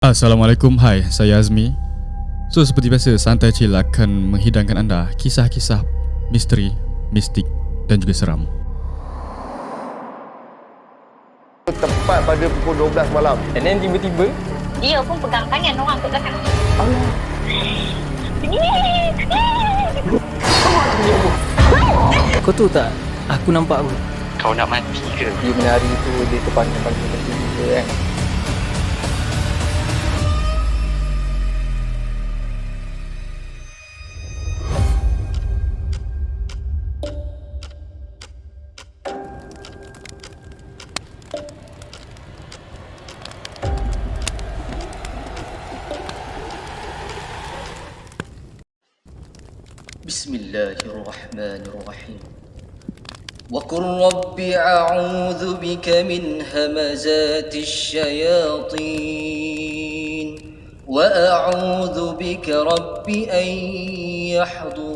Assalamualaikum, hai, saya Azmi. So, seperti biasa, Santai Chill akan menghidangkan anda kisah-kisah misteri, mistik dan juga seram. Tepat pada pukul 12 malam. And then tiba-tiba Dia pun pegang tangan orang kat belakang. kau tahu tak, aku nampak apa? Kau nak mati ke? Dia menari tu, dia terpanjang-panjang macam tu kan. Bismillahirrahmanirrahim. Wa qur rabbi a'udzu bika min hamazatis syayatin wa a'udzu bika rabbi an yahdurun.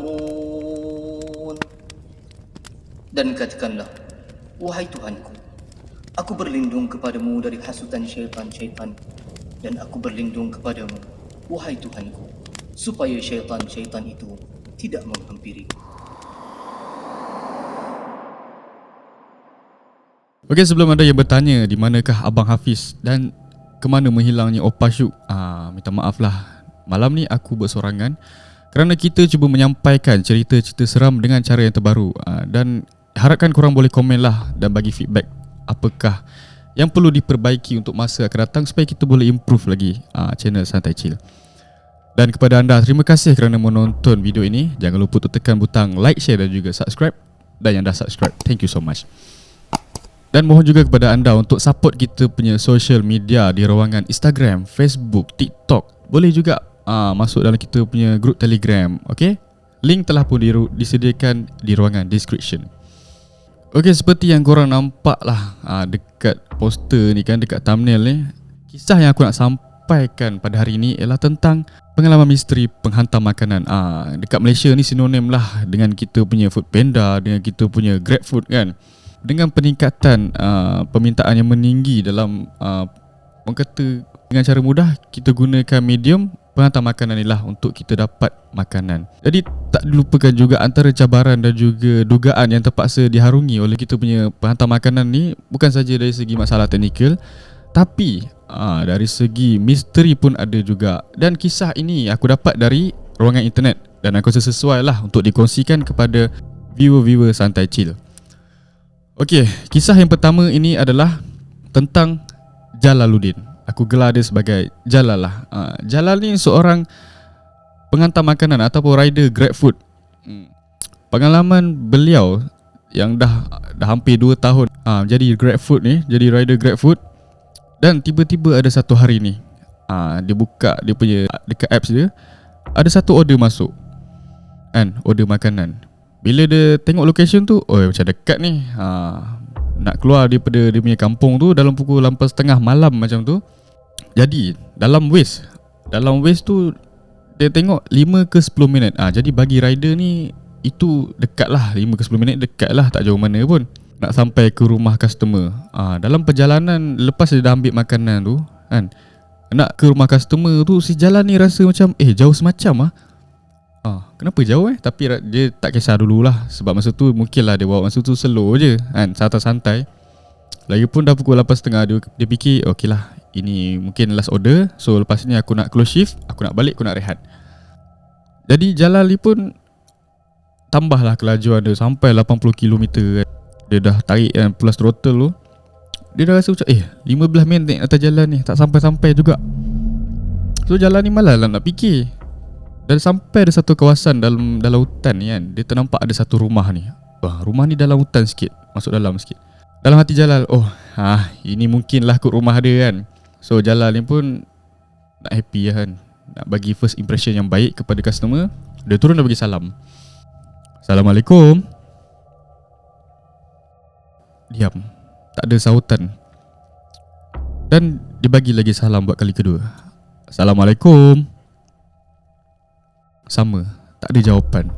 Dan katakanlah, wahai Tuhanku, aku berlindung kepadamu dari hasutan syaitan-syaitan, dan aku berlindung kepadamu, wahai Tuhanku, supaya syaitan-syaitan itu tidak menghampiri. Okey, sebelum ada yang bertanya di manakah Abang Hafiz dan ke mana menghilangnya Opa Syuk, minta maaf lah. Malam ni aku bersorangan kerana kita cuba menyampaikan cerita-cerita seram dengan cara yang terbaru, dan harapkan korang boleh komen lah dan bagi feedback apakah yang perlu diperbaiki untuk masa akan datang supaya kita boleh improve lagi channel Santai Chill. Dan kepada anda, terima kasih kerana menonton video ini. Jangan lupa untuk tekan butang like, share dan juga subscribe. Dan yang dah subscribe, thank you so much. Dan mohon juga kepada anda untuk support kita punya social media di ruangan Instagram, Facebook, TikTok. Boleh juga masuk dalam kita punya group Telegram, okay? Link telah pun disediakan di ruangan description. Okay, seperti yang korang nampak lah dekat poster ni kan, dekat thumbnail ni, kisah yang aku nak sampaikan pada hari ini ialah tentang pengalaman misteri penghantar makanan. Dekat Malaysia ni sinonim lah dengan kita punya Foodpanda, dengan kita punya GrabFood kan. Dengan peningkatan permintaan yang meninggi dalam orang kata dengan cara mudah, kita gunakan medium penghantar makanan ni lah untuk kita dapat makanan. Jadi tak dilupakan juga antara cabaran dan juga dugaan yang terpaksa diharungi oleh kita punya penghantar makanan ni, bukan saja dari segi masalah teknikal, tapi dari segi misteri pun ada juga. Dan kisah ini aku dapat dari ruangan internet dan aku rasa sesuai lah untuk dikongsikan kepada viewer-viewer Santai Chill. Okey, kisah yang pertama ini adalah tentang Jalaluddin. Aku gelar dia sebagai Jalal lah. Jalal ni seorang penghantar makanan ataupun rider GrabFood. Pengalaman beliau yang dah hampir 2 tahun jadi GrabFood ni, jadi rider GrabFood. Dan tiba-tiba ada satu hari ni, dia buka dia punya dekat apps dia, ada satu order masuk kan, order makanan. Bila dia tengok location tu, oh macam dekat ni, nak keluar daripada dia punya kampung tu dalam pukul 8.30 malam macam tu. Jadi dalam Waze tu dia tengok 5 ke 10 minit. Jadi bagi rider ni itu dekat lah, 5 ke 10 minit dekat lah, tak jauh mana pun nak sampai ke rumah customer. Dalam perjalanan lepas dia dah ambil makanan tu kan, nak ke rumah customer tu, si jalan ni rasa macam jauh semacam kenapa jauh tapi dia tak kisah dululah. Sebab masa tu mungkin lah dia bawa masa tu slow je kan, santai-santai. Lagipun dah pukul 8.30, dia fikir okey lah, ini mungkin last order, so lepas ni aku nak close shift, aku nak balik, aku nak rehat. Jadi Jalal ni pun tambahlah kelajuan dia sampai 80km kan. Dia dah tarik kan, plus throttle tu. Dia dah rasa macam 15 minit atas jalan ni, tak sampai-sampai juga. So jalan ni malah lah nak fikir. Dan sampai ada satu kawasan dalam hutan ni kan, dia ternampak ada satu rumah ni. Rumah ni dalam hutan sikit, masuk dalam sikit. Dalam hati Jalal, ini mungkinlah kot rumah dia kan. So Jalal ni pun nak happy kan, nak bagi first impression yang baik kepada customer. Dia turun dan bagi salam. Assalamualaikum. Diam, tak ada sahutan. Dan dia bagi lagi salam buat kali kedua. Assalamualaikum. Sama, tak ada jawapan.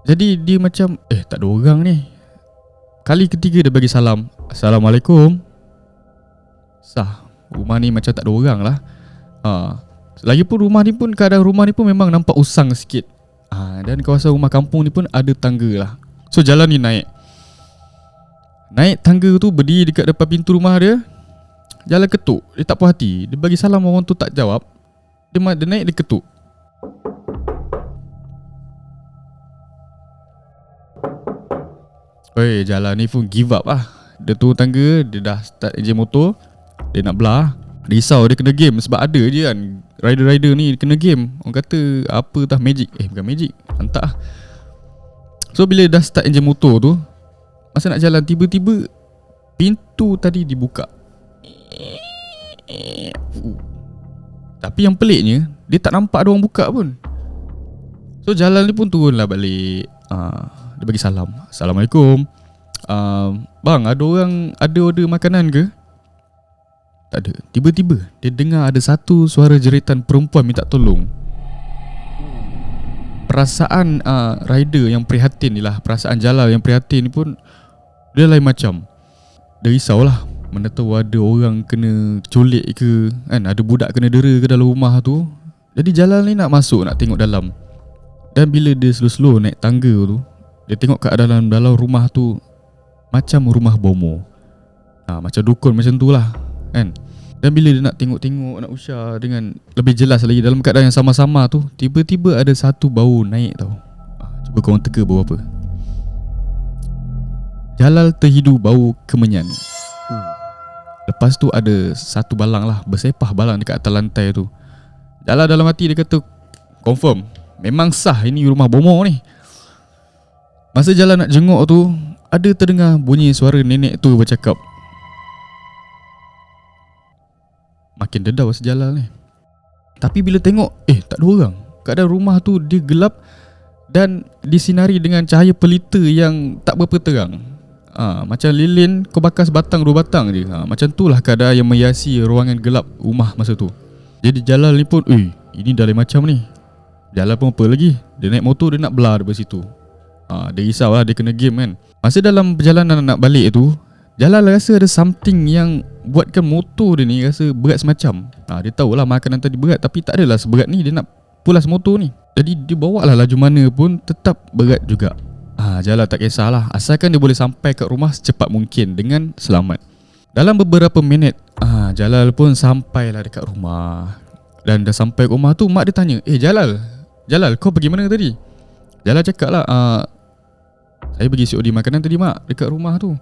Jadi dia macam tak ada orang ni. Kali ketiga dia bagi salam, Assalamualaikum. Sah, Rumah ni macam tak ada orang lah. Lagipun rumah ni pun, keadaan rumah ni pun memang nampak usang sikit. Dan kawasan rumah kampung ni pun ada tangga lah. So jalan ni naik tangga tu, berdiri dekat depan pintu rumah dia. Jalan ketuk. Dia tak puas hati. Dia bagi salam, orang tu tak jawab. Dia naik, dia ketuk. Jalan ni pun give up lah. Dia turun tangga, dia dah start enjin motor. Dia nak belah. Risau dia kena game. Sebab ada je kan rider-rider ni kena game. Orang kata apa tah, magic. Bukan magic, hantar lah. So bila dah start enjin motor tu, masa nak jalan, tiba-tiba pintu tadi dibuka. Tapi yang peliknya, dia tak nampak ada orang buka pun. So jalan ni pun turunlah balik. Dia bagi salam. Assalamualaikum. Bang, ada orang ada order makanan ke? Tak ada. Tiba-tiba dia dengar ada satu suara jeritan perempuan minta tolong. Perasaan rider yang prihatin ni lah, perasaan Jalal yang prihatin ni pun dia lain macam. Dia risaulah, mana tahu ada orang kena culik ke kan, ada budak kena dera ke dalam rumah tu. Jadi Jalal ni nak masuk, nak tengok dalam. Dan bila dia slow-slow naik tangga tu, dia tengok kat dalam rumah tu macam rumah bomo. Macam dukun macam tu lah kan. Dan bila dia nak tengok-tengok, nak usah dengan lebih jelas lagi dalam keadaan yang sama-sama tu, tiba-tiba ada satu bau naik tau. Cuba korang teka bau apa. Jalal terhidu bau kemenyan. Lepas tu ada satu balang lah, bersepah balang dekat atas lantai tu. Jalal dalam hati dia kata, confirm, memang sah ini rumah bomo ni. Masa Jalal nak jenguk tu, ada terdengar bunyi suara nenek tu bercakap. Makin dedau Jalal ni. Tapi bila tengok, tak ada orang. Keadaan rumah tu dia gelap dan disinari dengan cahaya pelita yang tak berapa terang. Macam lilin kau bakar sebatang dua batang je. Macam tu lah keadaan yang menghiasi ruangan gelap rumah masa tu. Jadi Jalal ni pun, ini dah lain macam ni. Jalal pun apa lagi, dia naik motor, dia nak belah daripada situ. Dia risau lah, dia kena game kan. Masa dalam perjalanan nak balik tu, Jalal rasa ada something yang buatkan motor dia ni rasa berat semacam. Dia tahulah makanan tadi berat, tapi tak adalah seberat ni. Dia nak pulas motor ni. Jadi dia bawa lah laju mana pun tetap berat juga. Jalal tak kisahlah, asalkan dia boleh sampai kat rumah secepat mungkin dengan selamat. Dalam beberapa minit, Jalal pun sampailah dekat rumah. Dan dah sampai kat rumah tu, mak dia tanya, Jalal kau pergi mana tadi? Jalal cakap lah, saya pergi COD makanan tadi mak, dekat rumah tu.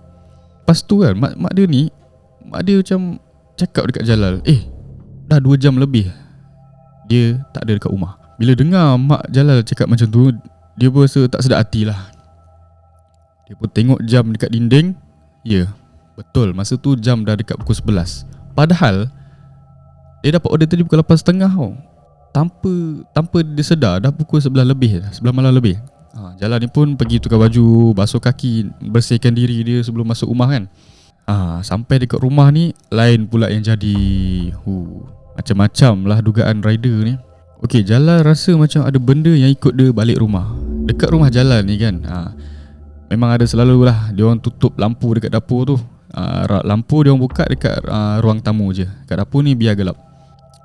Lepas tu kan, mak dia macam cakap dekat Jalal, dah 2 jam lebih dia tak ada dekat rumah. Bila dengar mak Jalal cakap macam tu, dia pun rasa tak sedap hati lah. Dia pun tengok jam dekat dinding. Ya, betul, masa tu jam dah dekat pukul 11. Padahal dia dapat order tadi pukul 8.30 tau. Tanpa dia sedar, dah pukul 11 lebih, 11 malam lebih. Jalal ni pun pergi tukar baju, basuh kaki, bersihkan diri dia sebelum masuk rumah kan. Sampai dekat rumah ni, lain pula yang jadi. Macam-macam lah dugaan rider ni. Okey, Jalal rasa macam ada benda yang ikut dia balik rumah. Dekat rumah Jalal ni kan, memang ada selalu lah dia orang tutup lampu dekat dapur tu. Lampu dia orang buka dekat ruang tamu je. Kat dapur ni biar gelap.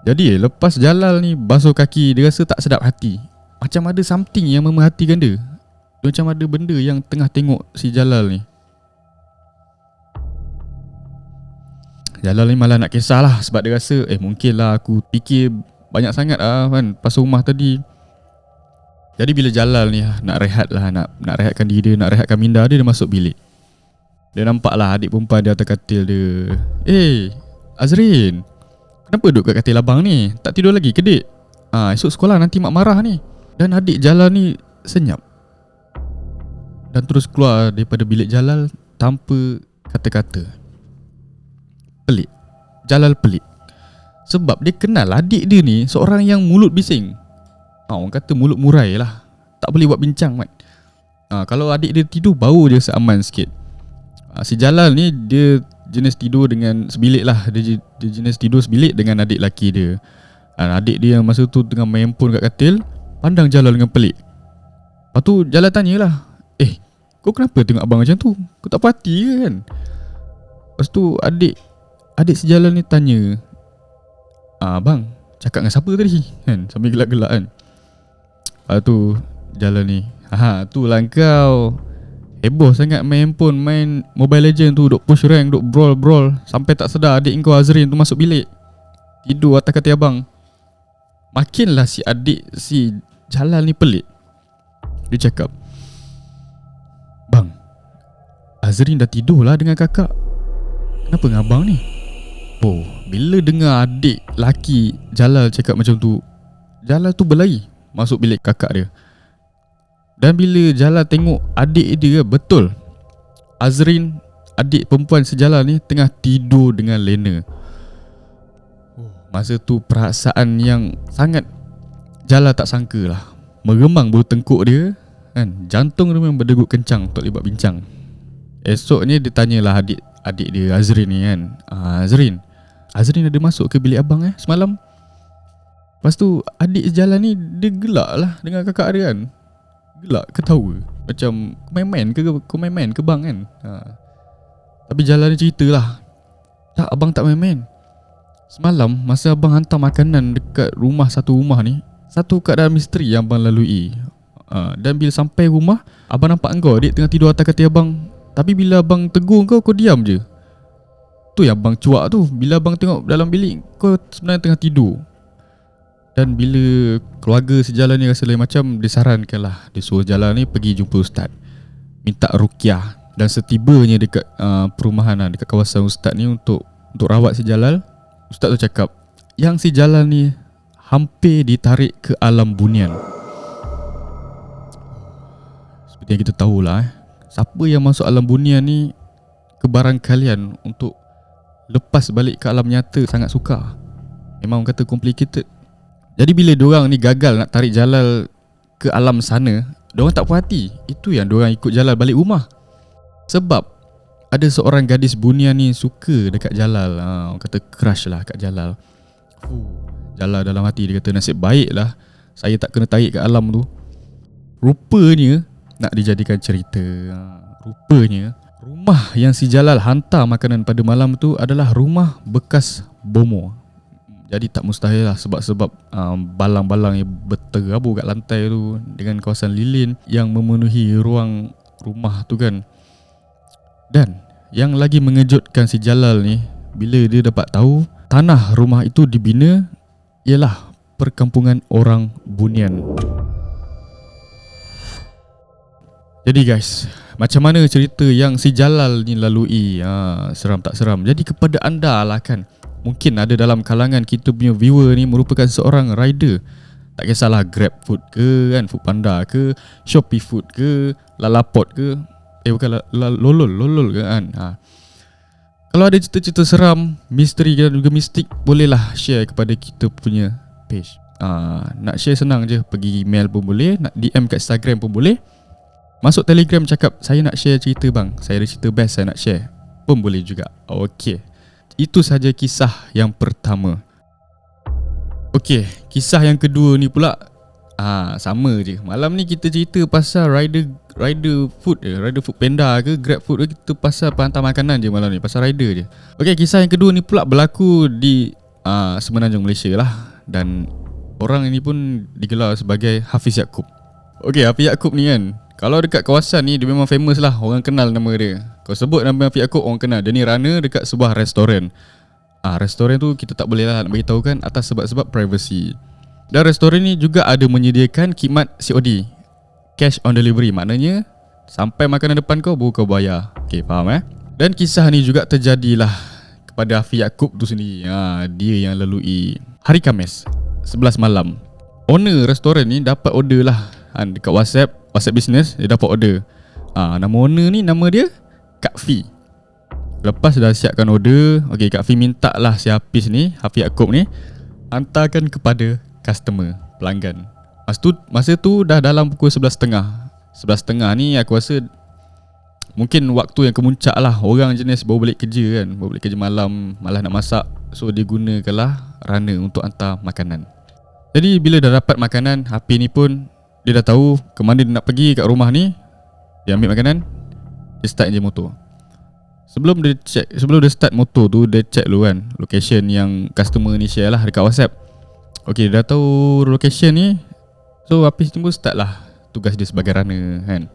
Jadi lepas Jalal ni basuh kaki, dia rasa tak sedap hati. Macam ada something yang memerhatikan dia. Dia macam ada benda yang tengah tengok si Jalal ni. Jalal ni malah nak kisahlah, sebab dia rasa mungkin lah aku fikir banyak sangat lah kan pasal rumah tadi. Jadi bila Jalal ni nak rehat lah, nak rehatkan diri dia, nak rehatkan minda dia, dia masuk bilik. Dia nampak lah adik perempuan dia atas katil dia. Azrin, kenapa duduk kat katil abang ni? Tak tidur lagi ke dik? Esok sekolah nanti mak marah ni. Dan adik Jalal ni senyap dan terus keluar daripada bilik Jalal tanpa kata-kata. Pelik. Jalal pelik sebab dia kenal adik dia ni seorang yang mulut bising. Orang kata mulut murai lah, tak boleh buat bincang mat. Kalau adik dia tidur, bau je seaman sikit. Si Jalal ni dia jenis tidur dengan sebilik lah. Dia jenis tidur sebilik dengan adik laki dia. Adik dia yang masa tu tengah main handphone kat katil, pandang Jalal dengan pelik. Lepas tu Jalal tanyalah, kau kenapa tengok abang macam tu? Kau tak puas hati ke kan? Lepas tu adik si Jalal ni tanya, bang, cakap dengan siapa tadi kan, sambil gelak-gelak kan. Lepas tu jalan ni, itulah kau heboh sangat main handphone, main Mobile Legend tu, duk push rank, duk brawl sampai tak sedar adik kau Azrin tu masuk bilik, tidur atas katil abang. Makinlah si adik si Jalal ni pelik. Dia cakap, bang, Azrin dah tidur lah dengan kakak, kenapa dengan abang ni? Oh, bila dengar adik laki Jalal cakap macam tu, Jalal tu berlari masuk bilik kakak dia. Dan bila Jalal tengok adik dia, betul Azrin, adik perempuan sejalan ni, tengah tidur dengan Lena. Masa tu perasaan yang sangat Jalal tak sangka lah. Meremang bulu tengkuk dia kan, jantung dia memang berdegup kencang untuk boleh buat bincang. Esoknya dia tanyalah adik dia Azrin ni kan, Azrin ada masuk ke bilik abang semalam? Lepas tu adik sejalan ni dia gelak lah dengan kakak dia kan, gelak ketawa macam kau main-main ke bang kan. Tapi Jalal ni cerita lah, tak, abang tak main-main. Semalam masa abang hantar makanan dekat rumah, satu rumah ni, satu keadaan misteri yang abang lalui. Dan bila sampai rumah, abang nampak engkau adik tengah tidur atas katil abang. Tapi bila abang tegur kau diam je. Tu yang abang cuak tu, bila abang tengok dalam bilik, kau sebenarnya tengah tidur. Dan bila keluarga sejalan ni rasa lain macam, dia sarankan lah, dia suruh Jalal ni pergi jumpa ustaz, minta ruqyah. Dan setibanya dekat perumahan lah, dekat kawasan ustaz ni untuk rawat si Jalal, ustaz tu cakap yang si Jalal ni hampir ditarik ke alam bunian. Seperti yang kita tahulah, siapa yang masuk alam bunian ni, kebarangkalian untuk lepas balik ke alam nyata sangat sukar. Memang kata complicated. Jadi bila diorang ni gagal nak tarik Jalal ke alam sana, diorang tak puas hati. Itu yang diorang ikut Jalal balik rumah. Sebab ada seorang gadis bunian ni suka dekat Jalal. Orang kata crush lah kat Jalal. Jalal dalam hati dia kata, nasib baik lah saya tak kena tarik ke alam tu. Rupanya nak dijadikan cerita, rupanya rumah yang si Jalal hantar makanan pada malam tu adalah rumah bekas bomo. Jadi tak mustahil lah, sebab balang-balang yang berterabur kat lantai tu, dengan kawasan lilin yang memenuhi ruang rumah tu kan. Dan yang lagi mengejutkan si Jalal ni, bila dia dapat tahu tanah rumah itu dibina ialah perkampungan orang bunian. Jadi guys, macam mana cerita yang si Jalal ni lalui? Seram tak seram? Jadi kepada anda lah kan, mungkin ada dalam kalangan kita punya viewer ni merupakan seorang rider. Tak kisahlah Grab Food ke kan, Foodpanda ke, Shopee Food ke, Lalaport ke, bukan Lolol ke kan. Kalau ada cerita-cerita seram, misteri dan juga mistik, bolehlah share kepada kita punya page. Nak share senang je, pergi email pun boleh, nak DM kat Instagram pun boleh, masuk Telegram cakap saya nak share cerita bang, saya ada cerita best saya nak share pun boleh juga. Okey, itu sahaja kisah yang pertama. Okey, kisah yang kedua ni pula sama je. Malam ni kita cerita pasal rider food je, rider Foodpanda ke, Grab Food ke, kita pasal penghantar makanan je malam ni, pasal rider je. Okey, kisah yang kedua ni pula berlaku di Semenanjung Malaysia lah. Dan orang ini pun digelar sebagai Hafiz Yaakob. Okey, Hafiz Yaakob ni kan, kalau dekat kawasan ni dia memang famous lah, orang kenal nama dia. Kau sebut nama Hafiz Yaakob, orang kenal. Dia ni runner dekat sebuah restoran. Restoran tu kita tak boleh lah nak beritahu kan, atas sebab-sebab privacy. Dan restoran ni juga ada menyediakan khidmat COD, cash on delivery. Maknanya sampai makanan depan kau baru kau bayar. Okey, faham Dan kisah ni juga terjadilah kepada Hafiz Yaakob tu sendiri. Dia yang lalui hari Khamis 11 malam. Owner restoran ni dapat order lah dekat WhatsApp business, dia dapat order. Nama owner ni, nama dia Kak Fi. Lepas dah siapkan order, okey, Kak Fi minta lah si Hafiz Yaakob ni hantarkan kepada customer, pelanggan. Masa tu dah dalam pukul 11.30. 11.30 ni aku rasa mungkin waktu yang kemuncak lah. Orang jenis baru balik kerja kan, baru balik kerja malam, malas nak masak. So dia gunakanlah runner untuk hantar makanan. Jadi bila dah dapat makanan, Hafiz ni pun dia dah tahu ke mana dia nak pergi kat rumah ni. Dia ambil makanan, dia start je motor. Sebelum dia start motor tu, dia check dulu kan location yang customer ni share lah dekat WhatsApp. Okay, dia dah tahu location ni. So Hafiz ni pun start lah tugas dia sebagai runner kan.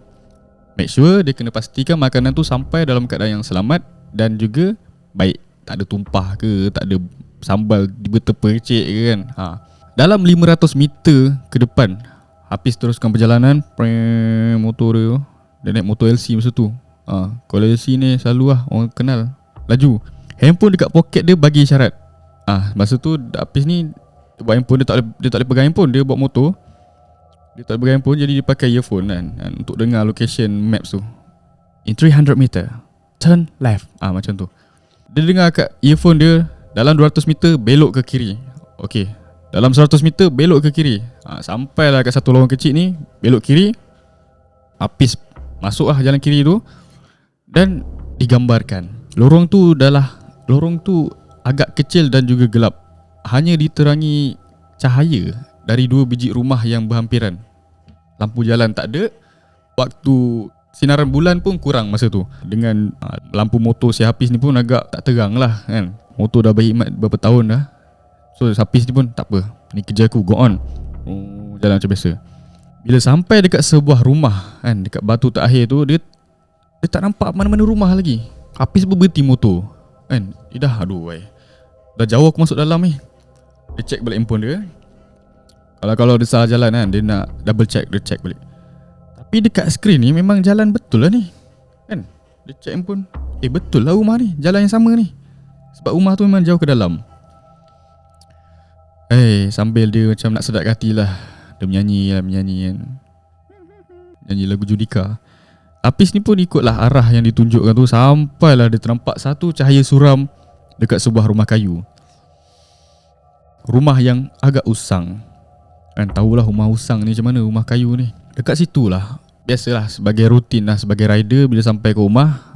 Make sure dia kena pastikan makanan tu sampai dalam keadaan yang selamat dan juga baik. Tak ada tumpah ke, tak ada sambal berterpercik ke kan. Dalam 500 meter ke depan, Hafiz teruskan perjalanan. Motor dia, dia naik motor LC masa tu. Kalau LC ni selalu lah orang kenal, laju. Handphone dekat poket dia bagi isyarat. Masa tu Hafiz ni buat handphone, dia tak boleh pegang handphone. Dia bawa motor, dia tak boleh pegang handphone, jadi dia pakai earphone kan, untuk dengar location maps tu. In 300 meter turn left, macam tu. Dia dengar kat earphone dia, dalam 200 meter belok ke kiri. Okay, dalam 100 meter belok ke kiri. Sampailah kat satu lorong kecil ni, belok kiri. Hafiz masuk lah jalan kiri tu. Dan digambarkan lorong tu agak kecil dan juga gelap. Hanya diterangi cahaya dari 2 biji rumah yang berhampiran. Lampu jalan tak ada. Waktu sinaran bulan pun kurang masa tu. Dengan lampu motor si Hafiz ni pun agak tak terang lah kan. Motor dah berkhidmat berapa tahun dah. So Hafiz ni pun tak apa, ni kerja aku, go on. Jalan macam biasa. Bila sampai dekat sebuah rumah kan, dekat batu terakhir tu, dia tak nampak mana-mana rumah lagi. Hafiz pun berhenti motor kan. Dah jauh aku masuk dalam ni. Dia check balik handphone dia. Kalau dia salah jalan kan, dia nak double check, dia check balik. Tapi dekat skrin ni memang jalan betul lah ni kan. Dia check handphone, betul lah rumah ni, jalan yang sama ni. Sebab rumah tu memang jauh ke dalam. Sambil dia macam nak sedap hati lah, dia menyanyi kan. Nyanyi lagu Judika. Hafiz ni pun ikutlah arah yang ditunjukkan tu. Sampailah dia ternampak satu cahaya suram dekat sebuah rumah kayu. Rumah yang agak usang kan, tahulah rumah usang ni macam mana, rumah kayu ni. Dekat situ lah, biasalah sebagai rutin lah, sebagai rider bila sampai ke rumah,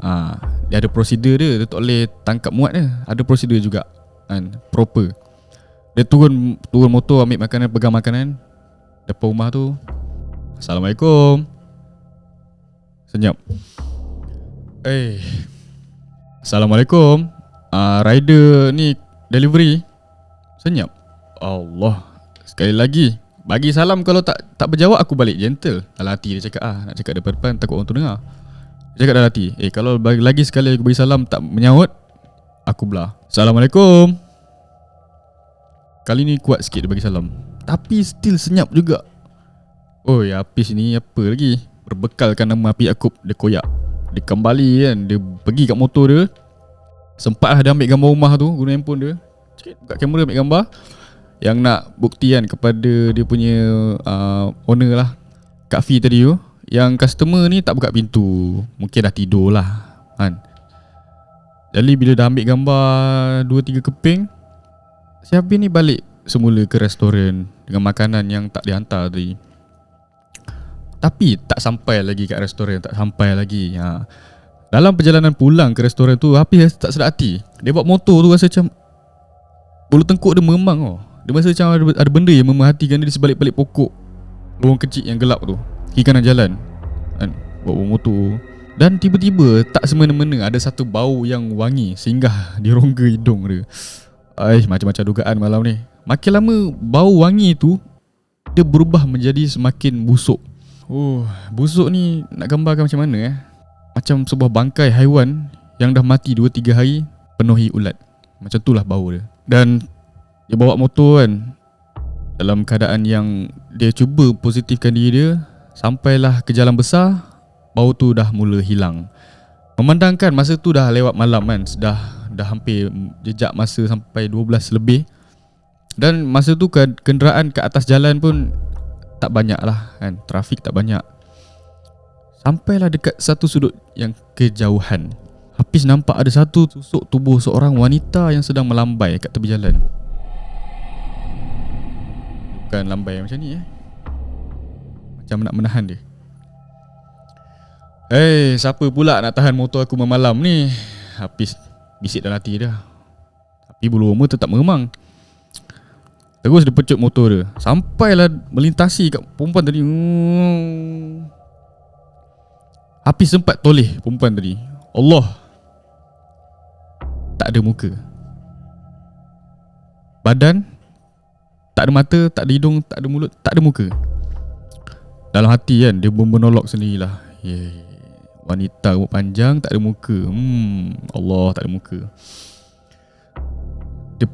dia ada prosedur dia. Dia tak boleh tangkap muat dia, ada prosedur juga kan, proper. Dia turun motor, ambil makanan, pegang makanan depan rumah tu. Assalamualaikum. Senyap. Assalamualaikum. Rider ni delivery. Senyap. Allah. Sekali lagi, bagi salam. Kalau tak berjawab aku balik. Gentle. Dalam hati dia cakap, nak cakap depan-depan takut orang tu dengar. Dia cakap dalam hati, kalau lagi sekali aku bagi salam tak menyaut, aku belah. Assalamualaikum. Kali ni kuat sikit dia bagi salam, tapi still senyap juga. Hafiz ni apa lagi, berbekalkan nama Hafiz Yaakob, dia koyak. Dia kembali kan, dia pergi kat motor dia. Sempat dia ambil gambar rumah tu guna handphone dia. Cik, buka kamera ambil gambar. Yang nak buktikan kepada dia punya owner lah, Kak Fi tadi tu, yang customer ni tak buka pintu, mungkin dah tidur lah kan. Jadi bila dah ambil gambar 2-3 keping, si Hafiz ni balik semula ke restoran dengan makanan yang tak dihantar tadi. Tapi tak sampai lagi kat restoran, tak sampai lagi. Dalam perjalanan pulang ke restoran tu, Hafiz tak sedap hati. Dia bawa motor tu rasa macam bulu tengkuk dia memang. Dia rasa macam ada benda yang memerhatikan dia di sebalik-balik pokok lorong kecil yang gelap tu, kiri kanan jalan kan, bawa motor. Dan tiba-tiba tak semena-mena ada satu bau yang wangi singgah di rongga hidung dia. Macam-macam dugaan malam ni. Makin lama bau wangi tu dia berubah menjadi semakin busuk. Busuk ni nak gambarkan macam mana macam sebuah bangkai haiwan yang dah mati 2-3 hari penuhi ulat. Macam tu lah bau dia. Dan dia bawa motor kan, dalam keadaan yang dia cuba positifkan diri dia. Sampailah ke jalan besar, bau tu dah mula hilang. Memandangkan masa tu dah lewat malam kan, dah hampir jejak masa sampai 12 lebih. Dan masa tu kenderaan ke atas jalan pun tak banyak lah kan, trafik tak banyak. Sampailah dekat satu sudut yang kejauhan, Hafiz nampak ada satu tusuk tubuh seorang wanita yang sedang melambai kat tepi jalan. Bukan lambai macam ni macam nak menahan dia. Siapa pula nak tahan motor aku malam ni? Hafiz bisik dalam hati dia. Tapi bulu roma tetap meremang. Terus dia pecut motor dia, sampailah melintasi kat perempuan tadi. Hafiz sempat toleh perempuan tadi. Allah, tak ada muka. Badan tak ada mata, tak ada hidung, tak ada mulut, tak ada muka. Dalam hati kan dia menolok sendirilah. Wanita rambut panjang tak ada muka. Allah, tak ada muka. Dia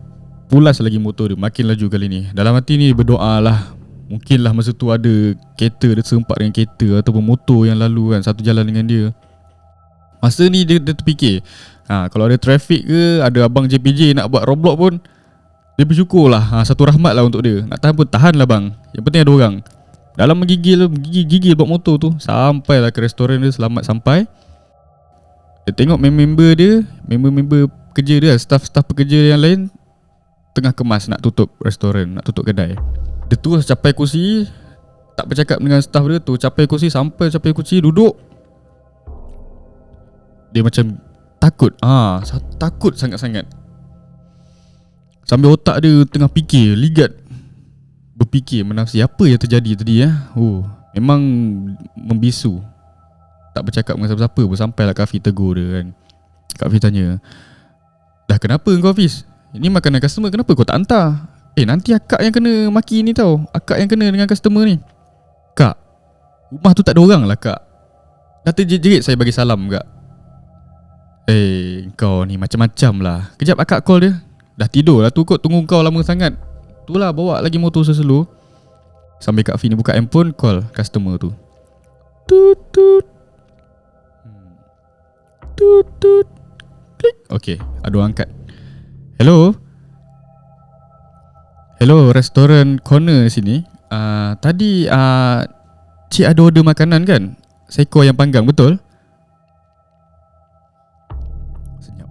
pulas lagi motor dia, makin laju kali ni. Dalam hati ni dia berdoa lah, mungkinlah masa tu ada kereta, dia serempak dengan kereta ataupun motor yang lalu kan, satu jalan dengan dia. Masa ni dia terfikir, kalau ada trafik ke, ada abang JPJ nak buat roadblock pun, dia bersyukur lah. Satu rahmat lah untuk dia. Nak tahan pun tahan lah bang, yang penting ada orang. Dalam menggigil buat motor tu, sampailah ke restoran dia, selamat sampai. Dia tengok member dia, member kerja dia, staff pekerja yang lain tengah kemas nak tutup restoran, nak tutup kedai. Dia terus capai kursi, tak bercakap dengan staff dia tu, capai kursi, duduk. Dia macam takut, takut sangat-sangat. Sambil otak dia tengah fikir, ligat, berfikir menafsir apa yang terjadi tadi ya. Memang membisu. Tak bercakap dengan siapa-siapa pun, sampailah Kak Hafiz tegur dia kan. Kak Hafiz tanya, dah kenapa kau Hafiz? Ini makanan customer, kenapa kau tak hantar? Nanti akak yang kena maki ni tau. Akak yang kena dengan customer ni. Kak, rumah tu tak ada orang lah kak. Dah terjerit saya bagi salam kak. Kau ni macam-macam lah. Kejap akak call dia. Dah tidur lah tu kot, tunggu kau lama sangat. Itulah bawa lagi motor seselo. Sambil Kak Fi ni buka handphone, call customer tu. Tut tut. Tut tut. Klik. Okay, ada orang angkat. Hello. Hello, restoran corner sini. Tadi cik ada order makanan kan? Seekor yang panggang, betul? Senyap.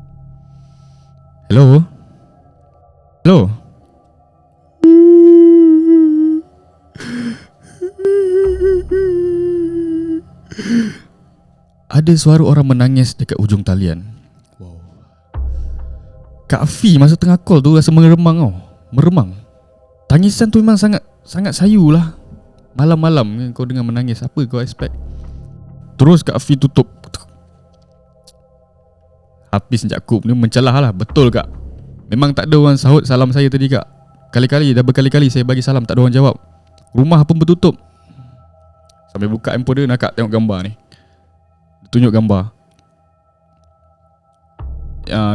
Hello. Hello. Ada suara orang menangis dekat ujung talian. Wow. Kak Fi masa tengah call tu rasa meremang tau. Meremang. Tangisan tu memang sangat sayu lah. Malam-malam kau dengar menangis, apa kau expect? Terus Kak Fi tutup. Hafiz Yaakob ni mencelah lah. Betul kak, memang tak ada orang sahut salam saya tadi kak. Dah berkali-kali saya bagi salam, tak ada orang jawab. Rumah pun bertutup. Sambil buka handphone dia, nak kak tengok gambar ni. Dia tunjuk gambar.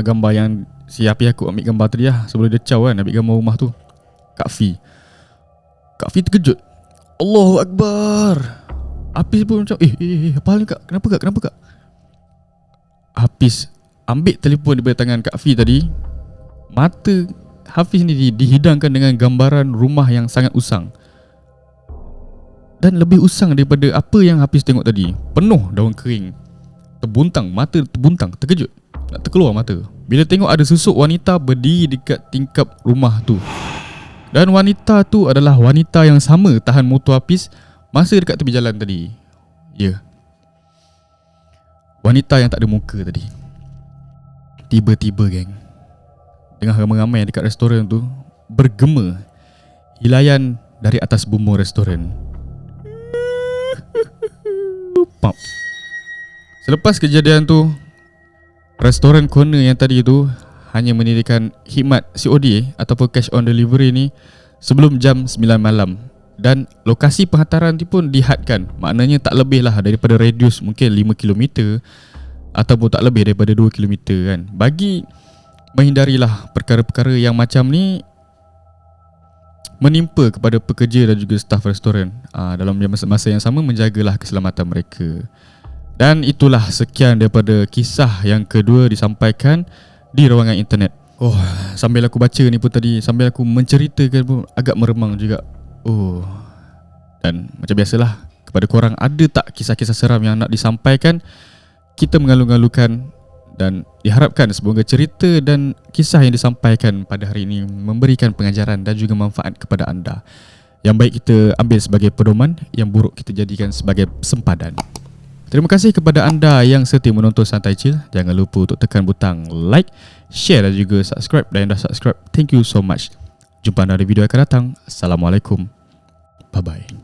Gambar yang si Hafiz Yaakob ambil gambar tadi lah. Sebelum dia caw kan, ambil gambar rumah tu. Kak Fi terkejut. Allahu Akbar. Hafiz pun macam apa hal ni kak? Kenapa kak? Hafiz ambil telefon daripada tangan Kak Fi tadi. Mata Hafiz ni dihidangkan dengan gambaran rumah yang sangat usang. Dan lebih usang daripada apa yang Hafiz tengok tadi. Penuh daun kering. Terbuntang, mata terbuntung, terkejut. Nak terkeluar mata bila tengok ada sosok wanita berdiri dekat tingkap rumah tu. Dan wanita tu adalah wanita yang sama tahan motor Hafiz masa dekat tepi jalan tadi. Ya, wanita yang tak ada muka tadi. Tiba-tiba geng, tengah ramai-ramai dekat restoran tu bergema hilayan dari atas bumbung restoran. Pop. Selepas kejadian tu, restoran corner yang tadi tu hanya menyediakan khidmat COD ataupun cash on delivery ni sebelum jam 9 malam. Dan lokasi penghantaran tu pun dihadkan. Maknanya tak lebih lah daripada radius mungkin 5km ataupun tak lebih daripada 2km kan. Bagi menghindarilah perkara-perkara yang macam ni menimpa kepada pekerja dan juga staf restoran. Dalam masa yang sama menjagalah keselamatan mereka. Dan itulah sekian daripada kisah yang kedua disampaikan di ruangan internet. Sambil aku baca ni pun tadi, sambil aku menceritakan pun agak meremang juga. Dan macam biasalah, kepada korang ada tak kisah-kisah seram yang nak disampaikan? Kita mengalu-alukan dan diharapkan semoga cerita dan kisah yang disampaikan pada hari ini memberikan pengajaran dan juga manfaat kepada anda. Yang baik kita ambil sebagai pedoman, yang buruk kita jadikan sebagai sempadan. Terima kasih kepada anda yang setia menonton Santai Chill. Jangan lupa untuk tekan butang like, share dan juga subscribe. Dan yang dah subscribe, thank you so much. Jumpa anda di video yang akan datang. Assalamualaikum. Bye-bye.